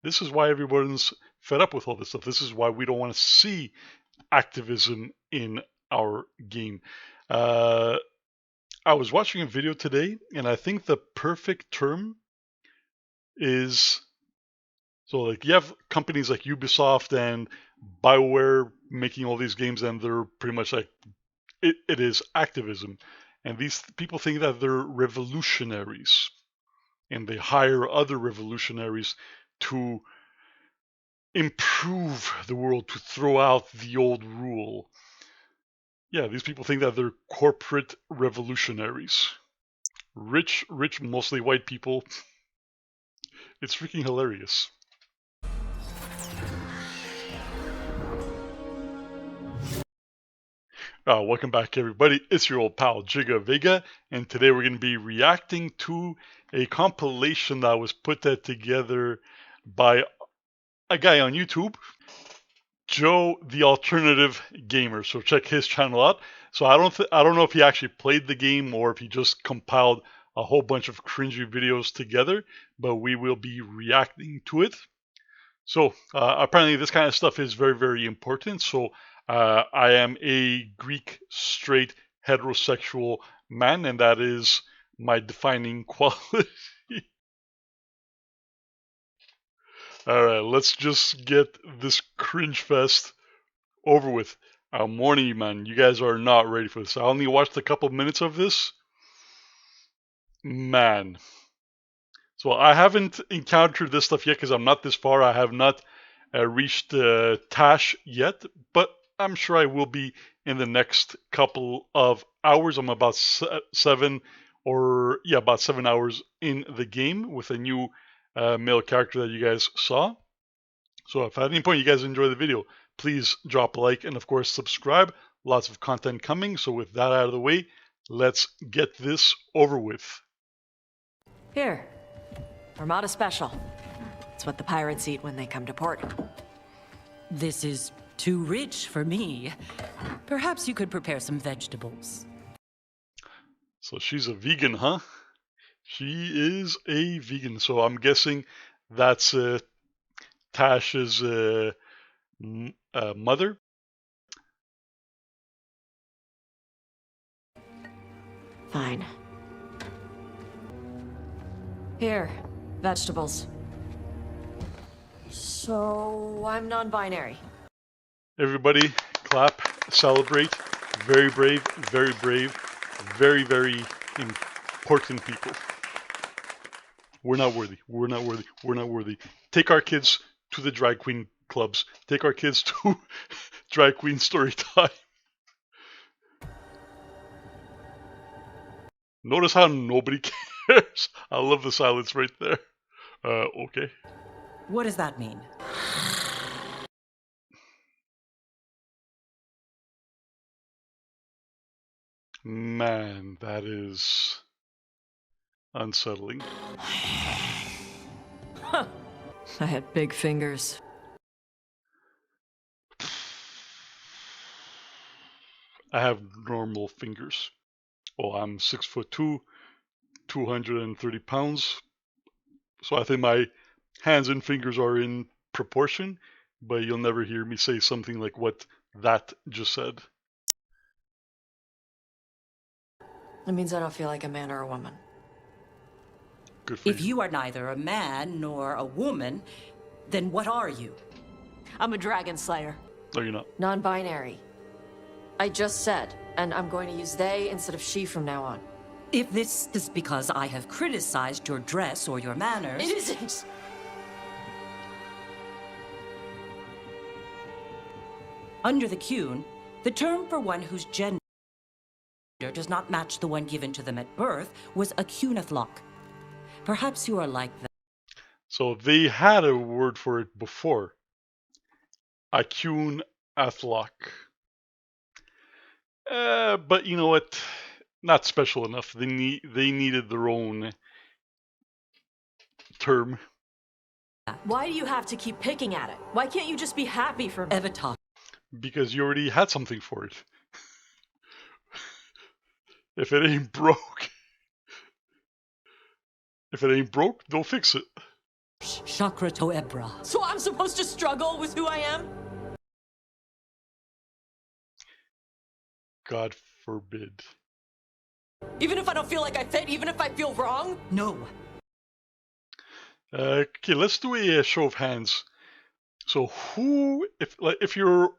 This is why everyone's fed up with all this stuff. This is why we don't want to see activism in our game. I was watching a video today, and I think the perfect term is, so like you have companies like Ubisoft and BioWare making all these games, and they're pretty much like, it is activism. And these people think that they're revolutionaries, and they hire other revolutionaries to improve the world, to throw out the old rule. Yeah, these people think that they're corporate revolutionaries. Rich, mostly white people. It's freaking hilarious. Welcome back, everybody. It's your old pal, Giga Vega, and today we're going to be reacting to a compilation that was put together by a guy on YouTube, Joe the Alternative Gamer. So check his channel out. So I don't know if he actually played the game or if he just compiled a whole bunch of cringy videos together, but we will be reacting to it. So apparently this kind of stuff is very, very important. So I am a Greek straight heterosexual man, and that is my defining quality. Alright, let's just get this cringe fest over with. I'm warning you, man, you guys are not ready for this. I only watched a couple minutes of this. Man. So I haven't encountered this stuff yet because I'm not this far. I have not reached Tash yet, but I'm sure I will be in the next couple of hours. I'm about about 7 hours in the game with a new male character that you guys saw. So if at any point you guys enjoy the video, please drop a like and of course subscribe. Lots of content coming. So with that out of the way, let's get this over with. Here, Armada Special. It's what the pirates eat when they come to port. This is too rich for me. Perhaps you could prepare some vegetables. So she's a vegan, huh? She is a vegan. So I'm guessing that's Tash's mother. Fine. Here, vegetables. So, I'm non-binary. Everybody clap, celebrate. Very brave, very brave, very, very important people. We're not worthy. We're not worthy. We're not worthy. Take our kids to the drag queen clubs. Take our kids to drag queen story time. Notice how nobody cares. I love the silence right there. Okay. What does that mean? Man, that is unsettling. I had big fingers. I have normal fingers. Well, I'm 6'2", 230 pounds. So I think my hands and fingers are in proportion, but you'll never hear me say something like what that just said. It means I don't feel like a man or a woman. Good for If you are neither a man nor a woman, then what are you? I'm a dragon slayer. No, you're not. Non-binary. I just said, and I'm going to use they instead of she from now on. If this is because I have criticized your dress or your manners... It isn't! Under the Qun, the term for one whose gender does not match the one given to them at birth was a Qunathlok. Perhaps you are like that. So they had a word for it before. A Qunathlok. But you know what? Not special enough. They needed their own term. Why do you have to keep picking at it? Why can't you just be happy for me? Avatar. Because you already had something for it. If it ain't broke, don't fix it. Chakra to Ebra. So I'm supposed to struggle with who I am? God forbid. Even if I don't feel like I fit, even if I feel wrong? No. Okay, let's do a show of hands. So who, if you're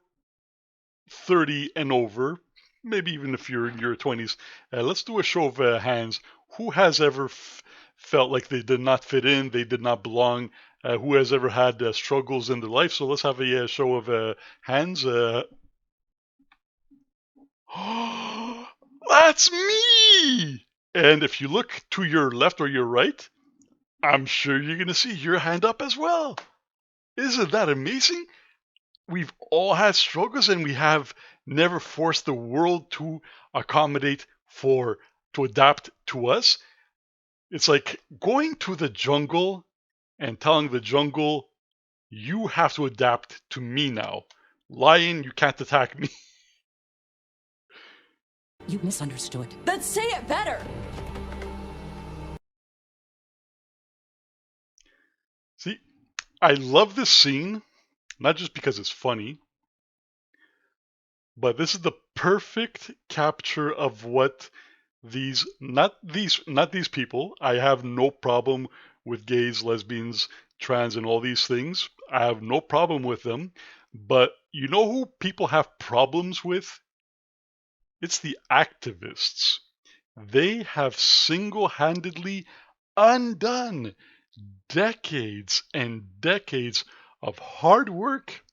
30 and over, maybe even if you're in your 20s, let's do a show of hands. Who has ever felt like they did not fit in, they did not belong? Who has ever had struggles in their life? So let's have a show of hands. That's me! And if you look to your left or your right, I'm sure you're going to see your hand up as well. Isn't that amazing? We've all had struggles and we have never forced the world to accommodate to adapt to us. It's like going to the jungle and telling the jungle, you have to adapt to me now. Lion, you can't attack me. You misunderstood. Then say it better! See, I love this scene, not just because it's funny, but this is the perfect capture of what not these people. I have no problem with gays, lesbians, trans, and all these things. I have no problem with them. But you know who people have problems with? It's the activists. They have single-handedly undone decades and decades of hard work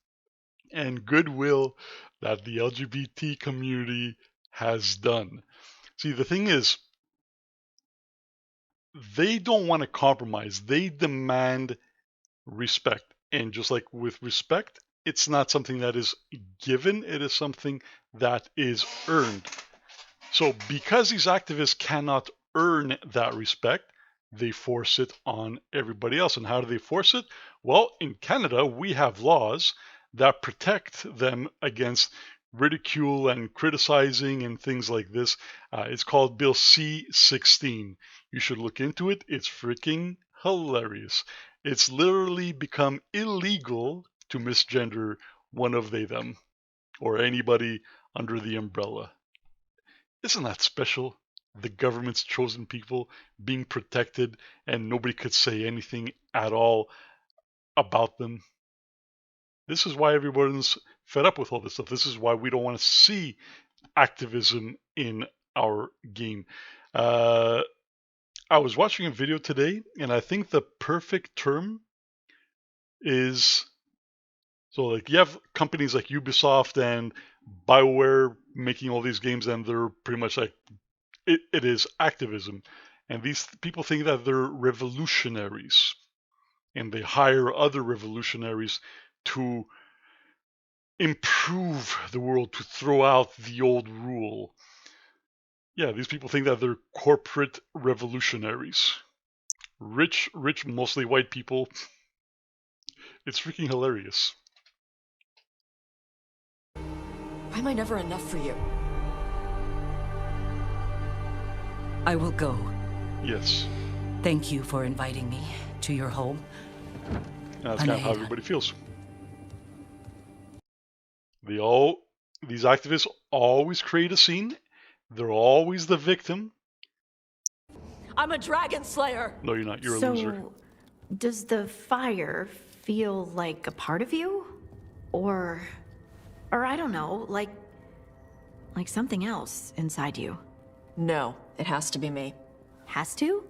and goodwill that the LGBT community has done. See, the thing is, they don't want to compromise. They demand respect. And just like with respect, it's not something that is given, it is something that is earned. So because these activists cannot earn that respect, they force it on everybody else. And how do they force it? Well, in Canada, we have laws that protect them against ridicule and criticizing and things like this. It's called Bill C-16. You should look into it. It's freaking hilarious. It's literally become illegal to misgender one of they, them, or anybody under the umbrella. Isn't that special? The government's chosen people being protected and nobody could say anything at all about them. This is why everyone's fed up with all this stuff. This is why we don't want to see activism in our game. I was watching a video today, and I think the perfect term is, so like you have companies like Ubisoft and BioWare making all these games, and they're pretty much like, it is activism. And these people think that they're revolutionaries, and they hire other revolutionaries to improve the world, to throw out the old rule. Yeah, these people think that they're corporate revolutionaries. Rich, mostly white people. It's freaking hilarious. Why am I never enough for you? I will go. Yes. Thank you for inviting me to your home. That's kind of how everybody feels. These activists always create a scene. They're always the victim. I'm a dragon slayer! No, you're not. You're a loser. So, does the fire feel like a part of you? Or I don't know, like something else inside you? No, it has to be me. Has to?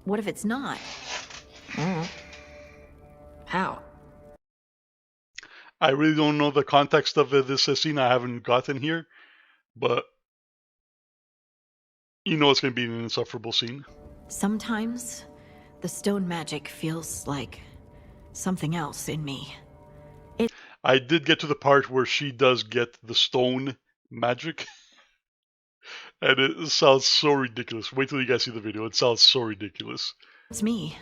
What if it's not? How? I really don't know the context of this scene. I haven't gotten here, but you know it's going to be an insufferable scene. Sometimes the stone magic feels like something else in me. I did get to the part where she does get the stone magic. And it sounds so ridiculous. Wait till you guys see the video. It sounds so ridiculous. It's me.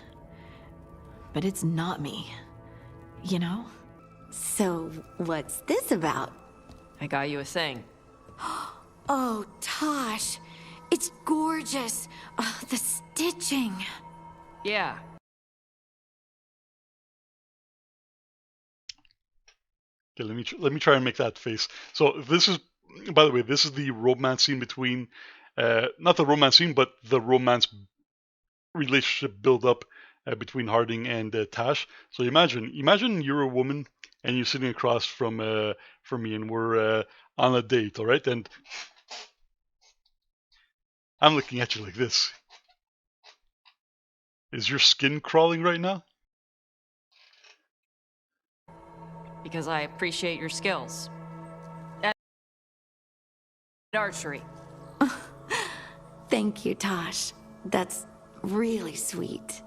But it's not me. You know? So, what's this about? I got you a thing. Oh, Tosh. It's gorgeous. Oh, the stitching. Yeah, Okay, let me try and make that face. So this is, by the way, this is the romance scene between, not the romance scene, but the romance relationship build up between Harding and Tash. So imagine you're a woman and you're sitting across from me, and we're on a date, all right? And I'm looking at you like this. Is your skin crawling right now? Because I appreciate your skills. At archery. Thank you, Tosh. That's really sweet.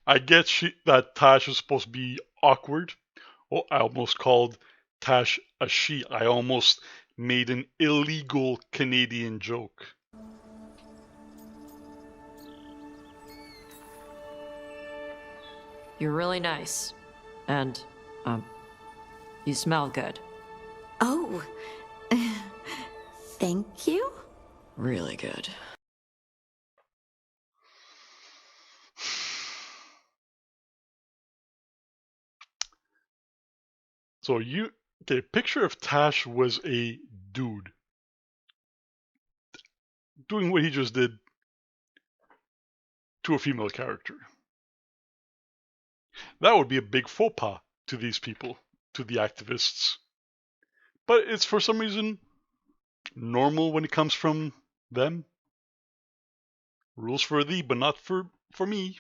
I get that Tash is supposed to be awkward. Oh, I almost called Tash a she. I almost made an illegal Canadian joke. You're really nice. And, you smell good. Oh, thank you? Really good. So okay, picture if Tash was a dude doing what he just did to a female character. That would be a big faux pas to these people, to the activists. But it's for some reason normal when it comes from them. Rules for thee, but not for me.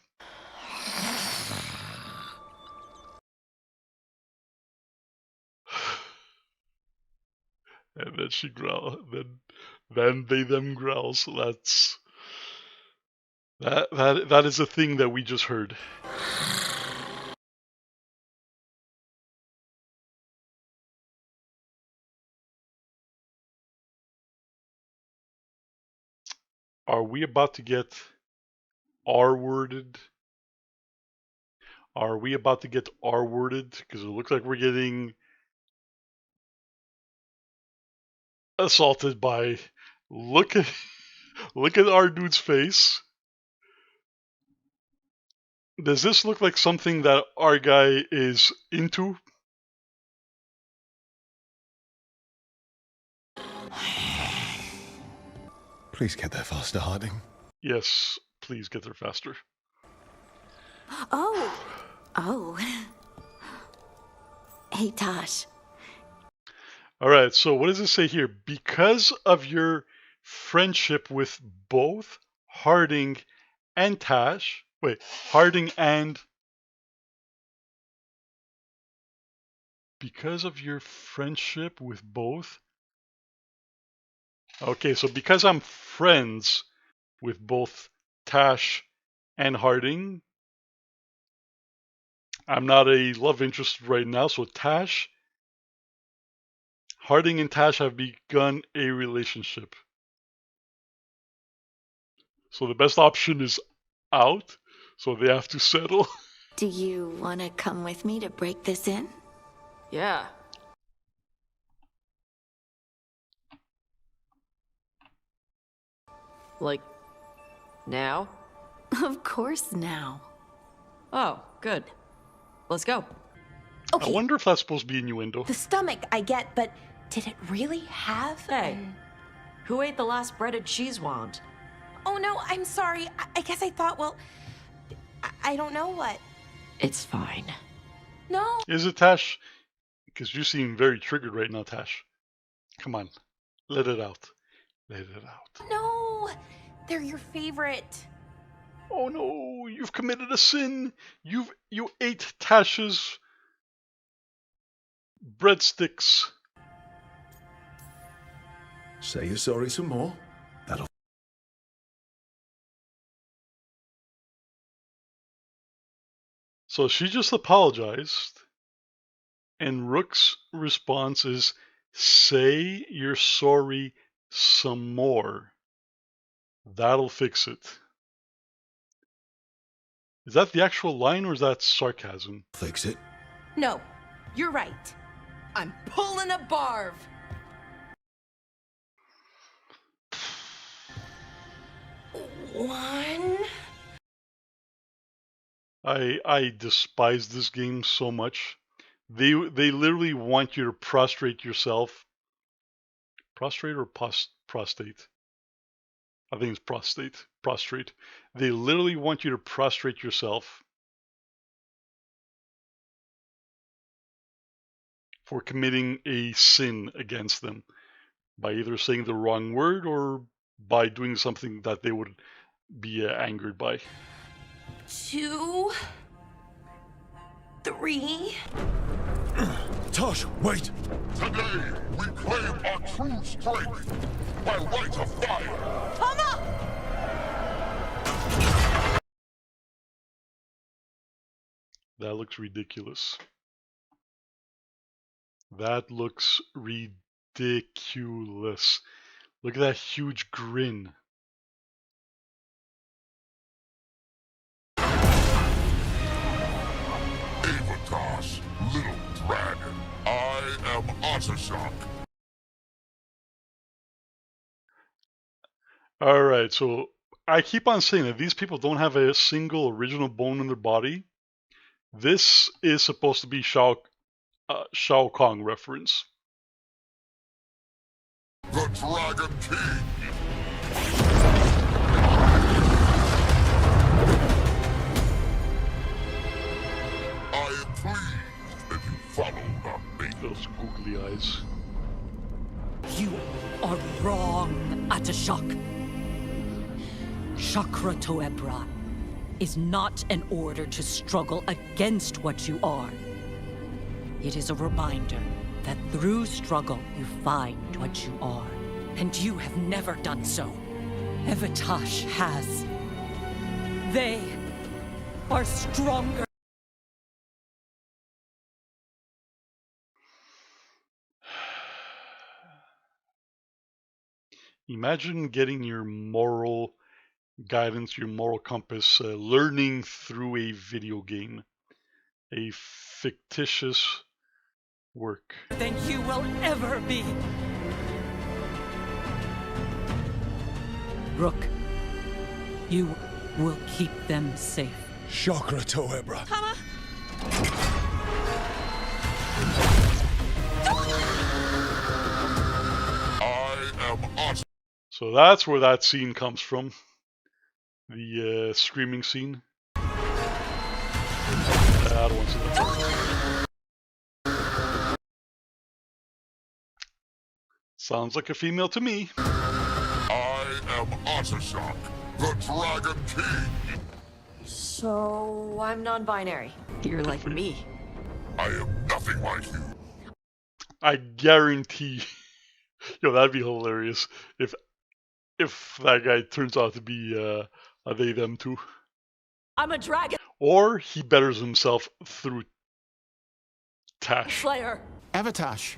And then she growls. Then they them growls. That is a thing that we just heard. Are we about to get R-worded? Are we about to get R-worded? Because it looks like we're getting assaulted by. Look at our dude's face. Does this look like something that our guy is into? Please get there faster, Harding. Yes, please get there faster. Oh. Hey, Tosh. Alright, so what does it say here? Because of your friendship with both Harding and Tash. Wait, Harding and. Because of your friendship with both. Okay, so because I'm friends with both Tash and Harding, I'm not a love interest right now, so Harding and Tash have begun a relationship. So the best option is out, so they have to settle. Do you want to come with me to break this in? Yeah. Like, now? Of course now. Oh, good. Let's go. I wonder if that's supposed to be innuendo. The stomach, I get, but did it really have? Hey, who ate the last breaded cheese wand? Oh no, I'm sorry. I guess I thought, well, I don't know what. It's fine. No. Is it, Tash? Because you seem very triggered right now, Tash. Come on, let it out. Let it out. No, they're your favorite. Oh no, you've committed a sin. You ate Tash's breadsticks. Say you're sorry some more. That'll. So she just apologized, and Rook's response is, say you're sorry some more. That'll fix it. Is that the actual line, or is that sarcasm? Fix it. No, you're right. I'm pulling a barv. One. I despise this game so much They literally want you to prostrate yourself. Prostrate or prostate? I think it's prostate. Prostrate. They literally want you to prostrate yourself for committing a sin against them by either saying the wrong word or by doing something that they would be angered by. 2, 3. Tosh, wait! Today, we claim our true strength by right of fire. Come up! That looks ridiculous. That looks ridiculous. Look at that huge grin. Avatar's little dragon. I am Ottershock. Alright, so I keep on saying that these people don't have a single original bone in their body. This is supposed to be Shao Kahn reference. The Dragon King. I am pleased that you followed on me. Those googly eyes. You are wrong, Atashok. Chakra Toebra is not an order to struggle against what you are. It is a reminder that through struggle you find what you are. And you have never done so. Evatash has. They are stronger. Imagine getting your moral guidance, your moral compass, learning through a video game. A fictitious work. Than you will ever be. Rook, you will keep them safe. Chakra Toebra. I am Otter. So that's where that scene comes from. The screaming scene. I don't want to see that. Sounds like a female to me. I am Ottershock, the Dragon King. So, I'm non-binary. You're like me. I am nothing like you. I guarantee. Yo, that'd be hilarious if that guy turns out to be a they them too. I'm a dragon Or he betters himself through Tash. slayer. Avatash,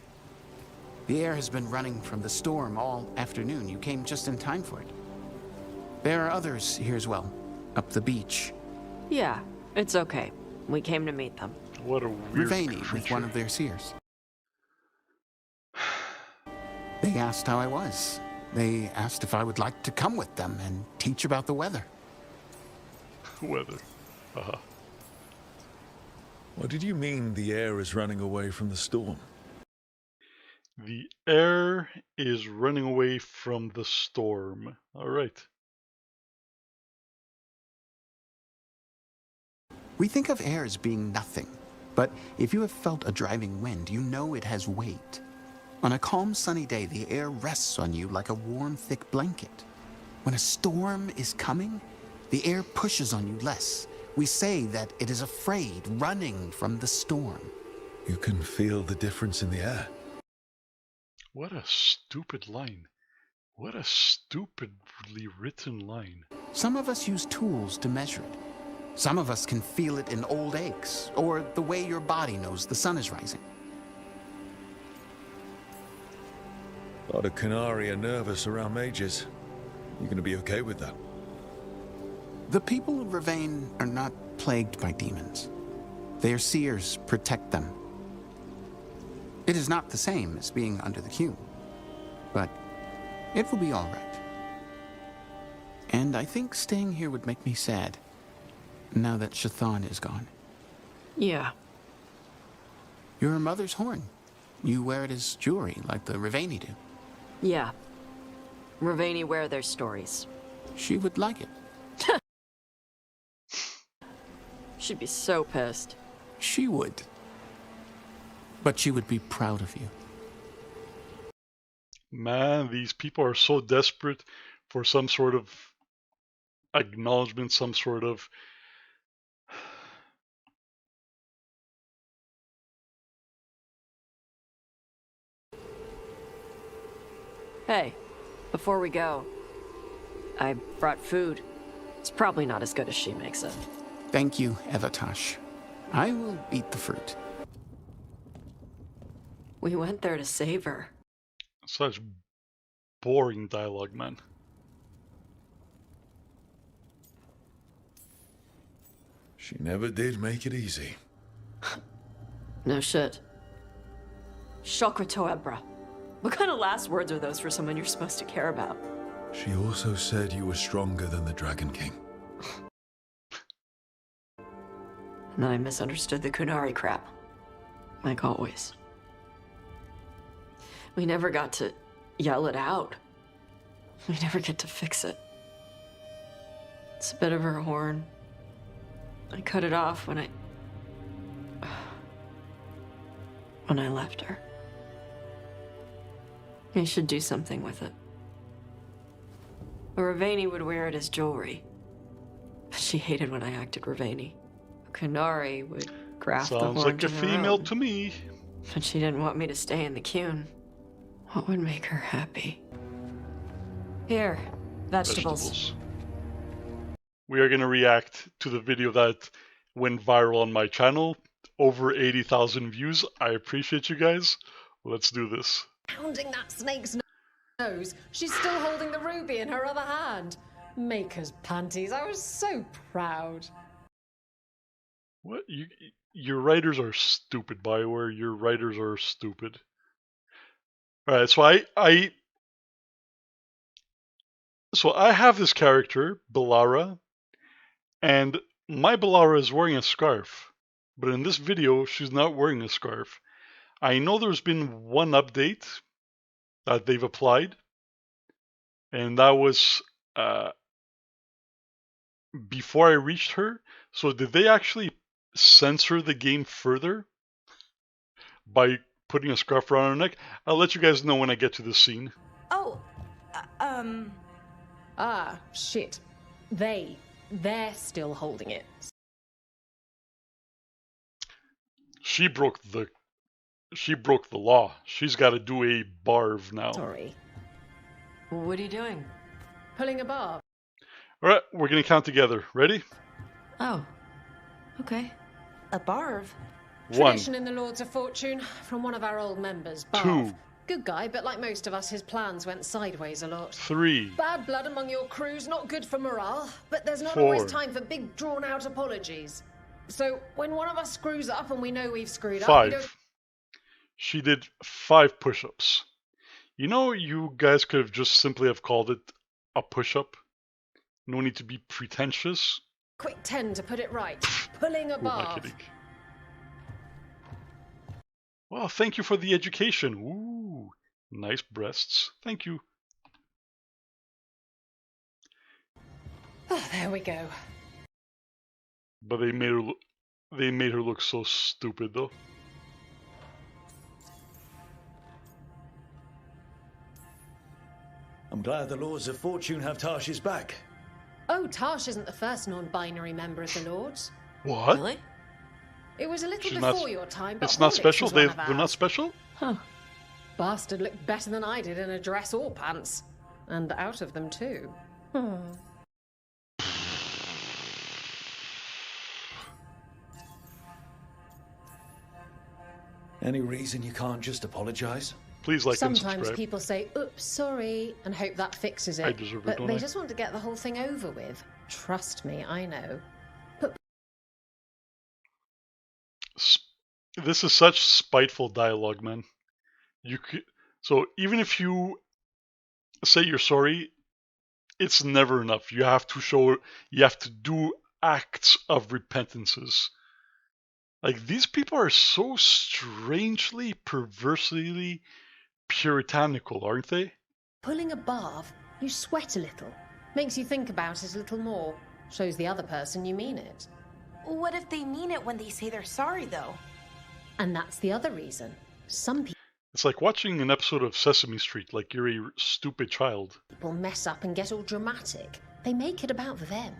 the air has been running from the storm all afternoon. You came just in time for it. There are others here as well, up the beach. Yeah, it's okay. We came to meet them. What a weird Ruvani with creature. one of their seers. They asked how I was. They asked if I would like to come with them and teach about the weather. Weather. What did you mean the air is running away from the storm? The air is running away from the storm. Alright. We think of air as being nothing, but if you have felt a driving wind, you know it has weight. On a calm, sunny day, the air rests on you like a warm, thick blanket. When a storm is coming, the air pushes on you less. We say that it is afraid, running from the storm. You can feel the difference in the air. What a stupid line. What a stupidly written line. Some of us use tools to measure it. Some of us can feel it in old aches, or the way your body knows the sun is rising. A lot of Canari are nervous around mages. You gonna be okay with that? The people of Ravane are not plagued by demons. Their seers protect them. It is not the same as being under the Q, but it will be all right. And I think staying here would make me sad, now that Shathan is gone. Yeah. Your mother's horn. You wear it as jewelry, like the Ravani do. Yeah. Ravani wear their stories. She would like it. She'd be so pissed. She would. But she would be proud of you. Man, these people are so desperate for some sort of acknowledgement, some sort of... Hey, before we go, I brought food. It's probably not as good as she makes it. Thank you, Evatash. I will eat the fruit. We went there to save her. Such boring dialogue, man. She never did make it easy. No shit. Shokra Toebra. What kind of last words are those for someone you're supposed to care about? She also said you were stronger than the Dragon King. And then I misunderstood the Kunari crap. Like always. We never got to yell it out. We never get to fix it. It's a bit of her horn. I cut it off when I left her. I should do something with it. Ravani would wear it as jewelry. But she hated when I acted Ravani. Kunari would graft the horn. Sounds like a her female own. to me. But she didn't want me to stay in the Qun. What would make her happy? Here, vegetables. We are going to react to the video that went viral on my channel. Over 80,000 views. I appreciate you guys. Let's do this. Pounding that snake's nose. She's still holding the ruby in her other hand. Maker's panties. I was so proud. What? Your writers are stupid, Bioware. Your writers are stupid. Alright, so I have this character, Belara, and my Belara is wearing a scarf. But in this video, she's not wearing a scarf. I know there's been one update that they've applied, and that was before I reached her. So did they actually censor the game further by putting a scarf around her neck? I'll let you guys know when I get to the scene. Oh, Ah, shit. They're still holding it. She broke the law. She's got to do a barv now. Sorry. What are you doing? Pulling a barb. Alright, we're going to count together. Ready? Oh, okay. a barv. 1, Tradition in the Lords of Fortune from one of our old members, Barv. 2, Good guy, but like most of us, his plans went sideways a lot. 3, Bad blood among your crews, not good for morale, but there's not 4. always time for big, drawn-out apologies. So, when one of us screws up and we know we've screwed up, we don't... 5. She did 5 push-ups. You know, you guys could have just simply have called it a push-up. No need to be pretentious. Quick 10 to put it right. Pulling a Who am I barb. kidding? Well, thank you for the education. Ooh, nice breasts. Thank you. Oh, there we go. But they made her look so stupid though. I'm glad the Lords of Fortune have Tarsh's back. Oh, Tarsh isn't the first non-binary member of the Lords. What? Really? It was a little She's before not, your time, but it's not Horlicks special? was one of They're not ours. special? Huh. Bastard looked better than I did in a dress or pants. And out of them, too. Any reason you can't just apologize? Please like and Sometimes subscribe. people say, oops, sorry, and hope that fixes it. I deserve it, but don't they I? just want to get the whole thing over with. Trust me, I know. This is such spiteful dialogue, man. So even if you say you're sorry, it's never enough. You have to do acts of repentances. Like, these people are so strangely, perversely puritanical, aren't they? Pulling a bath, you sweat a little. Makes you think about it a little more. Shows the other person you mean it. What if they mean it when they say they're sorry, though? And that's the other reason. Some It's like watching an episode of Sesame Street, like you're a stupid child. people mess up and get all dramatic. They make it about them.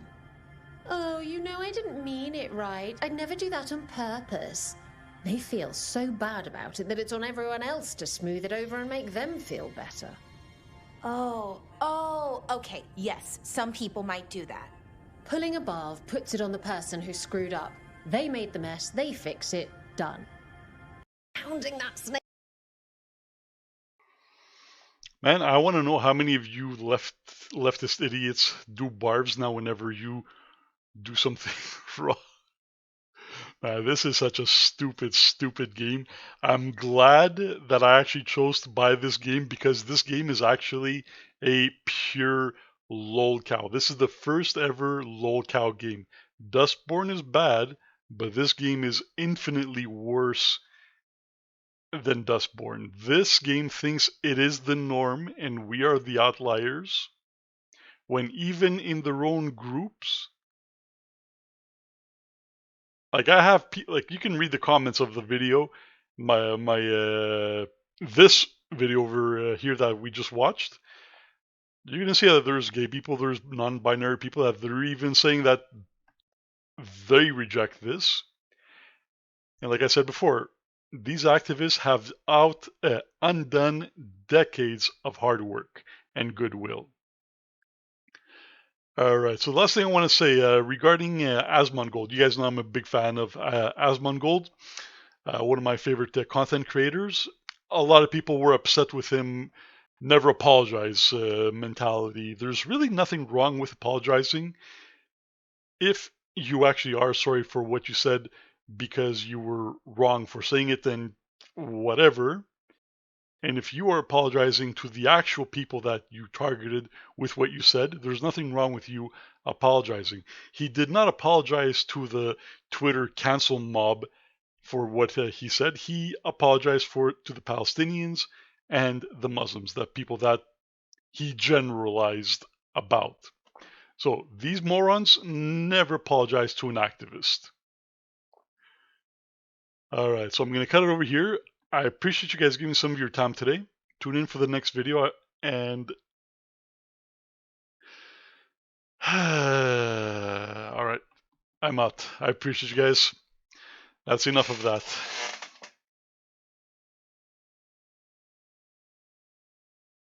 Oh, you know, I didn't mean it right. I'd never do that on purpose. They feel so bad about it that it's on everyone else to smooth it over and make them feel better. Oh, okay. Yes, some people might do that. Pulling a bath puts it on the person who screwed up. They made the mess, they fix it, done. Pounding that snake. Man, I want to know how many of you leftist idiots do barbs now whenever you do something wrong. This is such a stupid, stupid game. I'm glad that I actually chose to buy this game because this game is actually a pure LolCow. This is the first ever LolCow game. Dustborn is bad, but this game is infinitely worse than Dustborn. This game thinks it is the norm and we are the outliers, when even in their own groups, like I have, like you can read the comments of the video, this video over here that we just watched. You're gonna see that there's gay people, there's non-binary people that they're even saying that they reject this. And like I said before, these activists have undone decades of hard work and goodwill. Alright, so the last thing I want to say regarding Asmongold. You guys know I'm a big fan of Asmongold, one of my favorite content creators. A lot of people were upset with him never apologize mentality. There's really nothing wrong with apologizing if you actually are sorry for what you said because you were wrong for saying it, then whatever. And if you are apologizing to the actual people that you targeted with what you said, there's nothing wrong with you apologizing. He did not apologize to the Twitter cancel mob for what he said. He apologized for it to the Palestinians and the Muslims, the people that he generalized about. So these morons never apologize to an activist. Alright, so I'm going to cut it over here. I appreciate you guys giving some of your time today. Tune in for the next video and alright, I'm out. I appreciate you guys. That's enough of that.